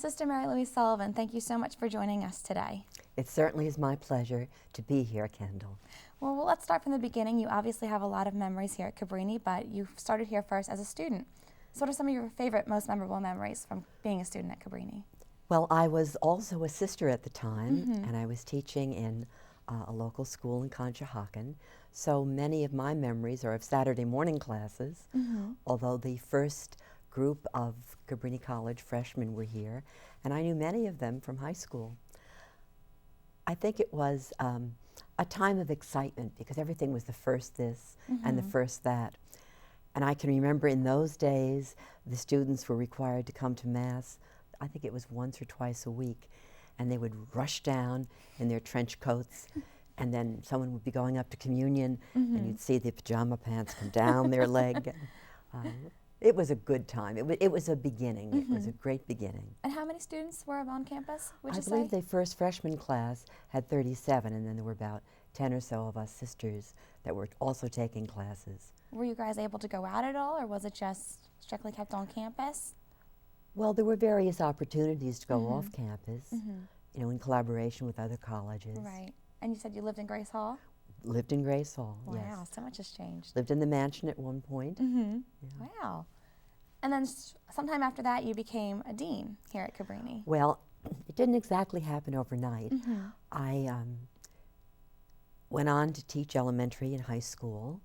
Sister Mary Louise Sullivan, thank you so much for joining us today. It certainly is my pleasure to be here, Kendal. Well, let's start from the beginning. You obviously have a lot of memories here at Cabrini, but you started here first as a student. So what are some of your favorite, most memorable memories from being a student at Cabrini? Well, I was also a sister at the time, and I was teaching in a local school in Conshohocken. So many of my memories are of Saturday morning classes, although the first group of Cabrini College freshmen were here, and I knew many of them from high school. I think it was a time of excitement because everything was the first this and the first that. And I can remember in those days, the students were required to come to Mass, I think it was once or twice a week, and they would rush down in their trench coats, and then someone would be going up to communion, and you'd see the pajama pants come down their leg. It was a good time. It was a beginning. It was a great beginning. And how many students were on campus, would you say? I believe the first freshman class had 37, and then there were about 10 or so of us sisters that were also taking classes. Were you guys able to go out at all, or was it just strictly kept on campus? Well, there were various opportunities to go off campus, you know, in collaboration with other colleges. Right. And you said you lived in Grace Hall? Lived in Grace Hall, yes. Wow, so much has changed. Lived in the mansion at one point. Yeah. Wow. And then sometime after that, you became a dean here at Cabrini. Well, it didn't exactly happen overnight. I went on to teach elementary and high school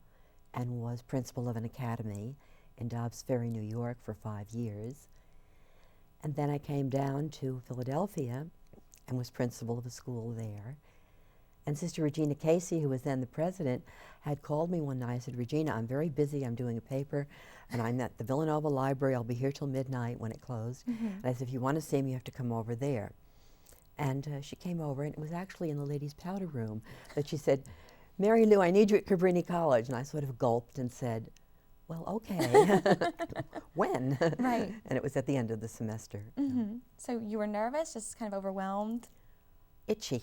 and was principal of an academy in Dobbs Ferry, New York for 5 years. And then I came down to Philadelphia and was principal of a school there. And Sister Regina Casey, who was then the president, had called me one night. I said, Regina, I'm very busy. I'm doing a paper, and I'm at the Villanova Library. I'll be here till midnight when it closed. And I said, if you want to see me, you have to come over there. And she came over, and it was actually in the ladies' powder room that she said, Mary Lou, I need you at Cabrini College. And I sort of gulped and said, well, okay. When? Right. And it was at the end of the semester. So you were nervous, just kind of overwhelmed? Itchy.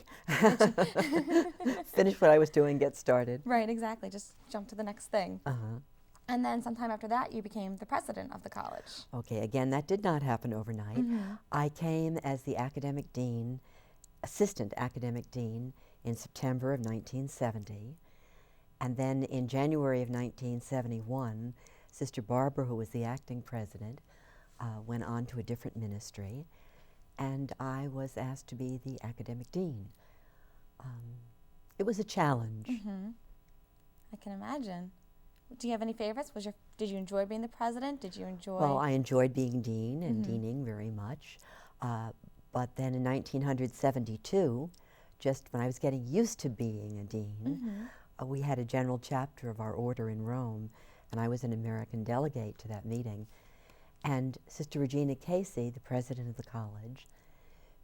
Finish what I was doing, get started. Right, exactly. Just jump to the next thing. And then sometime after that, you became the president of the college. Okay, again, that did not happen overnight. I came as the academic dean, assistant academic dean, in September of 1970. And then in January of 1971, Sister Barbara, who was the acting president, went on to a different ministry, and I was asked to be the academic dean. It was a challenge. I can imagine. Do you have any favorites? Did you enjoy being the president? Did you enjoy? Well, I enjoyed being dean and deaning very much. But then in 1972, just when I was getting used to being a dean, we had a general chapter of our order in Rome, and I was an American delegate to that meeting. And Sister Regina Casey, the president of the college,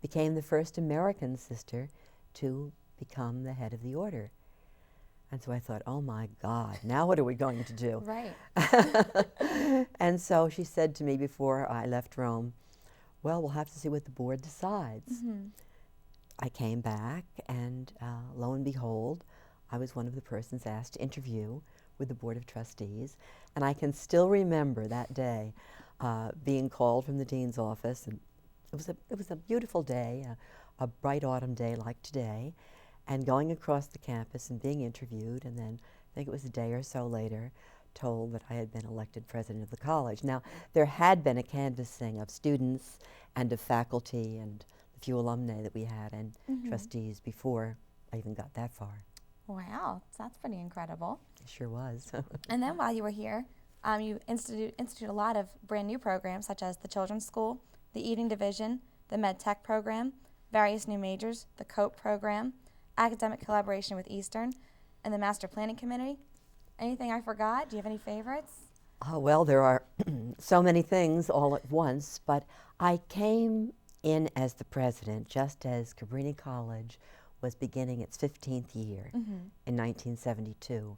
became the first American sister to become the head of the order. And so I thought, oh my God, now what are we going to do? Right. And so she said to me before I left Rome, well, we'll have to see what the board decides. I came back, and lo and behold, I was one of the persons asked to interview with the Board of Trustees. And I can still remember that day being called from the dean's office, and it was a beautiful day, a bright autumn day like today, and going across the campus and being interviewed, and then I think it was a day or so later, told that I had been elected president of the college. Now, there had been a canvassing of students and of faculty and the few alumni that we had and trustees before I even got that far. Wow, that's pretty incredible. It sure was. And then while you were here, you instituted a lot of brand new programs, such as the Children's School, the Eating Division, the Med Tech program, various new majors, the COPE program, academic collaboration with Eastern, and the Master Planning Committee. Anything I forgot? Do you have any favorites? Well, there are so many things all at once, but I came in as the president just as Cabrini College was beginning its 15th year in 1972,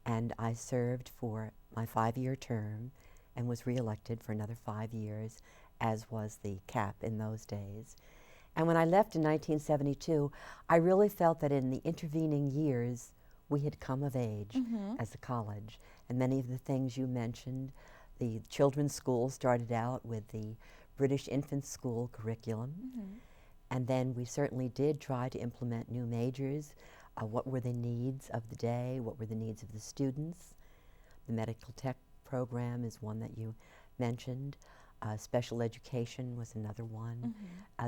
and I served for my 5-year term and was reelected for another 5 years, as was the cap in those days. And when I left in 1972, I really felt that in the intervening years, we had come of age as a college. And many of the things you mentioned, the children's school started out with the British infant school curriculum. And then we certainly did try to implement new majors. What were the needs of the day? What were the needs of the students? The medical tech program is one that you mentioned. Special education was another one.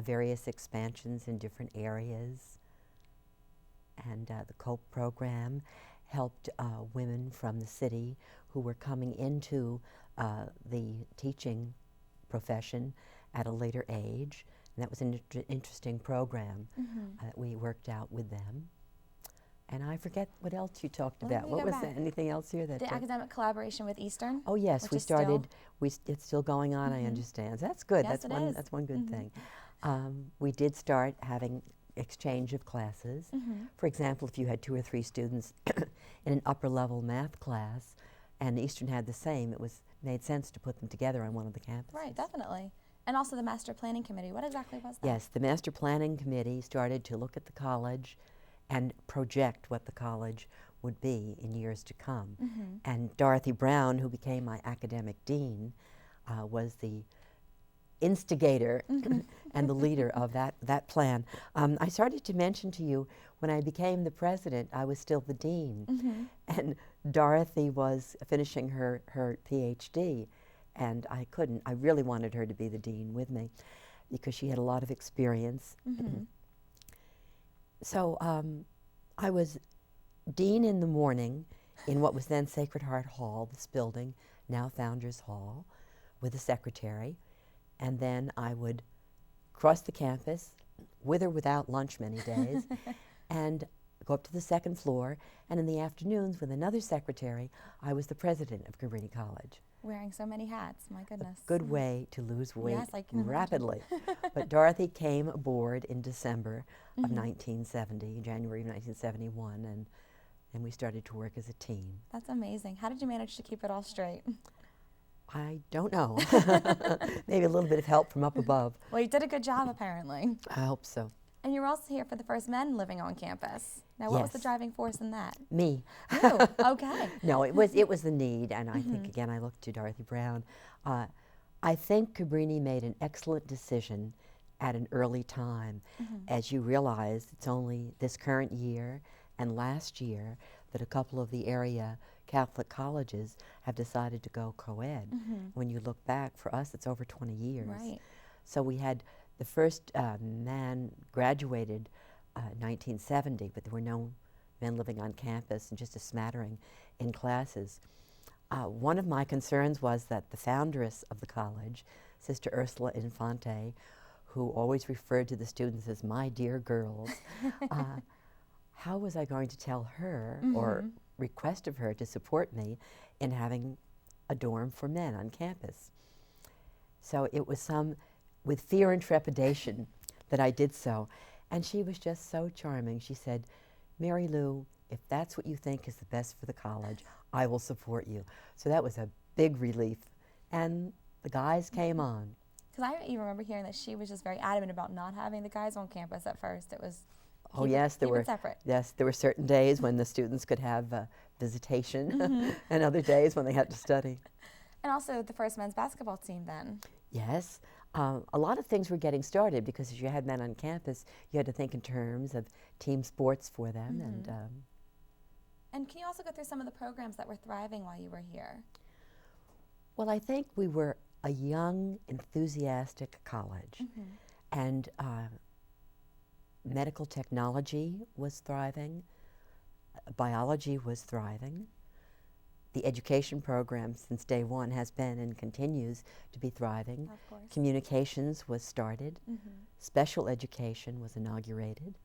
Various expansions in different areas. And the COPE program helped women from the city who were coming into the teaching profession at a later age. And that was an interesting program that we worked out with them. And I forget what else you talked about. What was that? Anything else here? That the academic collaboration with Eastern? Oh yes, we started. It's still going on. I understand. That's good. Yes, That's one good thing. We did start having exchange of classes. For example, if you had 2 or 3 students in an upper level math class, and Eastern had the same, it made sense to put them together on one of the campuses. Right, definitely. And also the Master Planning Committee. What exactly was that? Yes, the Master Planning Committee started to look at the college and project what the college would be in years to come. And Dorothy Brown, who became my academic dean, was the instigator and the leader of that plan. I started to mention to you, when I became the president, I was still the dean. And Dorothy was finishing her PhD. And I really wanted her to be the dean with me because she had a lot of experience. So I was dean in the morning in what was then Sacred Heart Hall, this building, now Founders Hall, with a secretary. And then I would cross the campus, with or without lunch many days, and go up to the 2nd floor. And in the afternoons, with another secretary, I was the president of Cabrini College. Wearing so many hats, my goodness. A good way to lose weight rapidly. Imagine. But Dorothy came aboard in December of 1970, January of 1971, and we started to work as a team. That's amazing. How did you manage to keep it all straight? I don't know. Maybe a little bit of help from up above. Well, you did a good job, apparently. I hope so. And you were also here for the first men living on campus. Now, what was the driving force in that? Me. You? Okay. No, it was the need, and I think, again, I look to Dorothy Brown. I think Cabrini made an excellent decision at an early time. As you realize, it's only this current year and last year that a couple of the area Catholic colleges have decided to go co-ed. When you look back, for us, it's over 20 years. Right. So we had the first man graduated in 1970, but there were no men living on campus and just a smattering in classes. One of my concerns was that the foundress of the college, Sister Ursula Infante, who always referred to the students as my dear girls, how was I going to tell her or request of her to support me in having a dorm for men on campus? So it was with fear and trepidation that I did so. And she was just so charming. She said, "Mary Lou, if that's what you think is the best for the college, I will support you." So that was a big relief. And the guys came on. Because I even remember hearing that she was just very adamant about not having the guys on campus at first. It was Oh yes, there were separate. Yes, there were certain days when the students could have visitation, and other days when they had to study. And also the first men's basketball team then. Yes, a lot of things were getting started because as you had men on campus, you had to think in terms of team sports for them. And can you also go through some of the programs that were thriving while you were here? Well, I think we were a young, enthusiastic college, and medical technology was thriving, biology was thriving. The education program since day one has been and continues to be thriving. Of course. Communications was started. Special education was inaugurated.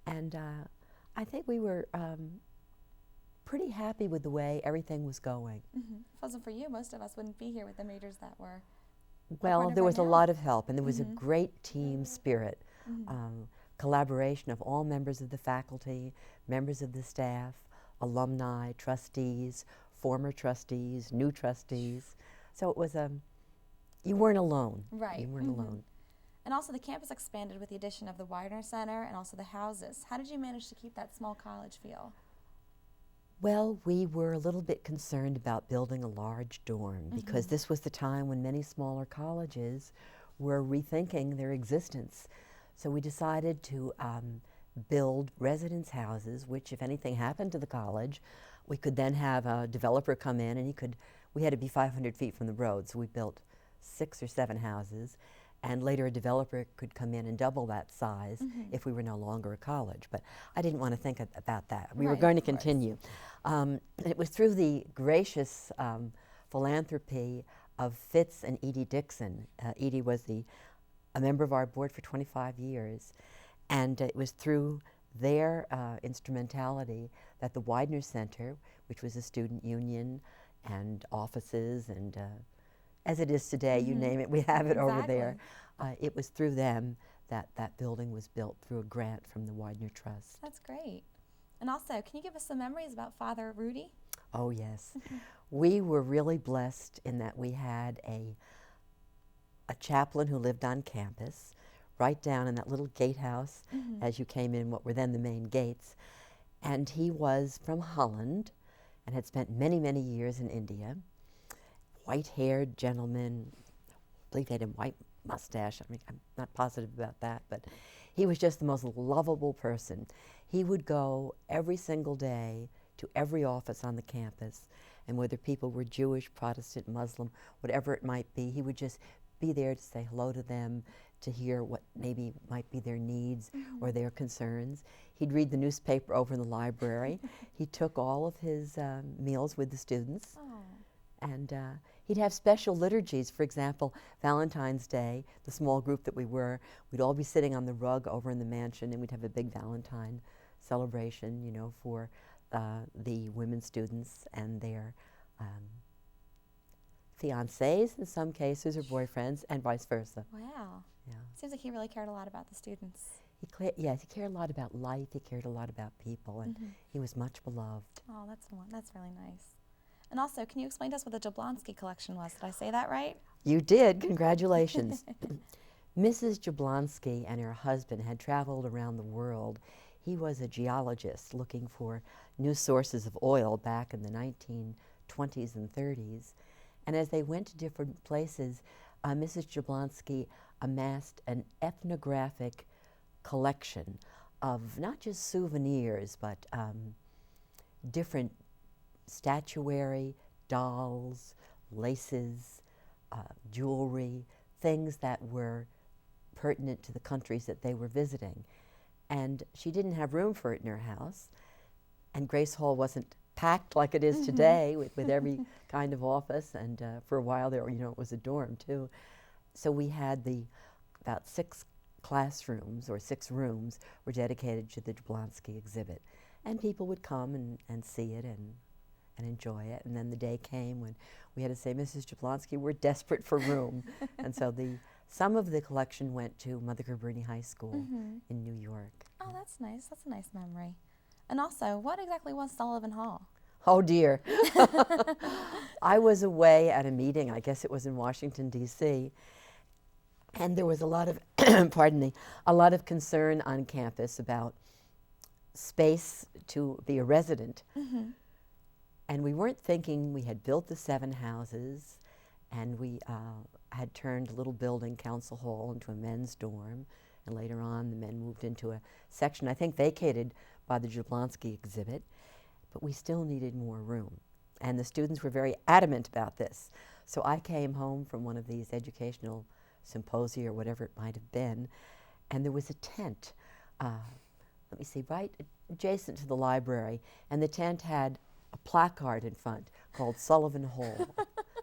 And I think we were pretty happy with the way everything was going. If it wasn't for you, most of us wouldn't be here with the majors that were. Well, there was a lot of help, and there was a great team spirit. Collaboration of all members of the faculty, members of the staff, alumni, trustees, former trustees, new trustees. So it was you weren't alone. Right. You weren't alone. And also the campus expanded with the addition of the Widener Center and also the houses. How did you manage to keep that small college feel? Well, we were a little bit concerned about building a large dorm because this was the time when many smaller colleges were rethinking their existence. So we decided to build residence houses, which if anything happened to the college, we could then have a developer come in and we had to be 500 feet from the road, so we built 6 or 7 houses. And later a developer could come in and double that size if we were no longer a college. But I didn't want to think about that. We were going to continue. It was through the gracious philanthropy of Fitz and Edie Dixon. Edie was a member of our board for 25 years. And it was through their instrumentality that the Widener Center, which was a student union and offices and as it is today, you name it, we have it over there. It was through them that that building was built through a grant from the Widener Trust. That's great. And also, can you give us some memories about Father Rudy? Oh, yes. We were really blessed in that we had a chaplain who lived on campus, right down in that little gatehouse as you came in what were then the main gates. And he was from Holland and had spent many, many years in India. White-haired gentleman, I believe he had a white mustache. I mean, I'm not positive about that, but he was just the most lovable person. He would go every single day to every office on the campus, and whether people were Jewish, Protestant, Muslim, whatever it might be, he would just be there to say hello to them, to hear what maybe might be their needs or their concerns. He'd read the newspaper over in the library. He took all of his meals with the students. And he'd have special liturgies. For example, Valentine's Day, the small group that we were, we'd all be sitting on the rug over in the mansion, and we'd have a big Valentine celebration, you know, for the women students and their fiancés in some cases, or boyfriends, and vice versa. Wow. Yeah. Seems like he really cared a lot about the students. Yes, he cared a lot about life. He cared a lot about people, and he was much beloved. Oh, that's really nice. And also, can you explain to us what the Jablonski collection was? Did I say that right? You did. Congratulations. Mrs. Jablonski and her husband had traveled around the world. He was a geologist looking for new sources of oil back in the 1920s and 30s. And as they went to different places, Mrs. Jablonski amassed an ethnographic collection of not just souvenirs, but different statuary, dolls, laces, jewelry, things that were pertinent to the countries that they were visiting. And she didn't have room for it in her house, and Grace Hall wasn't packed like it is today with every kind of office, and for a while there, you know, it was a dorm too. So we had about 6 classrooms, or 6 rooms were dedicated to the Jablonski exhibit. And people would come and see it and enjoy it. And then the day came when we had to say, Mrs. Jablonski, we're desperate for room. And so some of the collection went to Mother Cabrini High School in New York. Oh, that's nice. That's a nice memory. And also, what exactly was Sullivan Hall? Oh, dear. I was away at a meeting, I guess it was in Washington, D.C., and there was a lot of, pardon me, a lot of concern on campus about space to be a resident. And we weren't thinking, we had built the 7 houses, and we had turned a little building, Council Hall, into a men's dorm. And later on, the men moved into a section, I think vacated by the Jablonski exhibit. But we still needed more room. And the students were very adamant about this. So I came home from one of these educational symposia or whatever it might have been, and there was a tent, let me see, right adjacent to the library, and the tent had a placard in front called Sullivan Hall.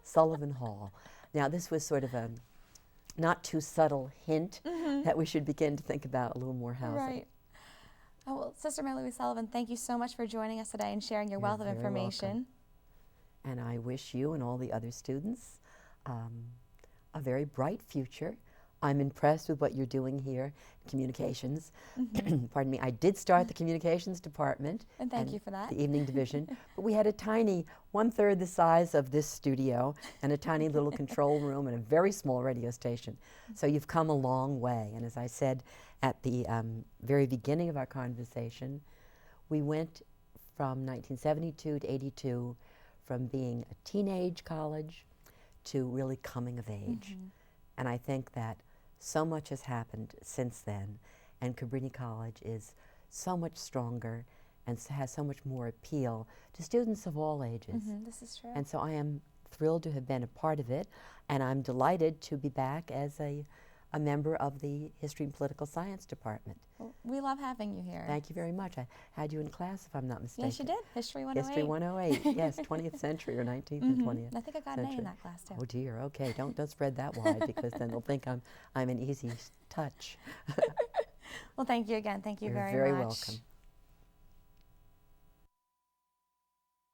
Sullivan Hall. Now this was sort of a not too subtle hint that we should begin to think about a little more housing. Right. Oh, well, Sister Mary Louise Sullivan, thank you so much for joining us today and sharing your wealth of information. Welcome. And I wish you and all the other students a very bright future. I'm impressed with what you're doing here, communications. Pardon me, I did start the communications department. And thank you for that. The evening division. But we had a tiny, 1/3 the size of this studio, and a tiny little control room, and a very small radio station. So you've come a long way. And as I said at the very beginning of our conversation, we went from 1972 to 82, from being a teenage college to really coming of age. And I think that so much has happened since then, and Cabrini College is so much stronger and has so much more appeal to students of all ages. This is true. And so I am thrilled to have been a part of it, and I'm delighted to be back as a member of the History and Political Science Department. Well, we love having you here. Thank you very much. I had you in class, if I'm not mistaken. Yes, you did. History 108. History 108, yes, 20th century or 19th and 20th. I think I got an A in that class too. Oh dear, okay, don't spread that wide because then they'll think I'm an easy touch. Well, thank you again. Thank you You're very much. very welcome.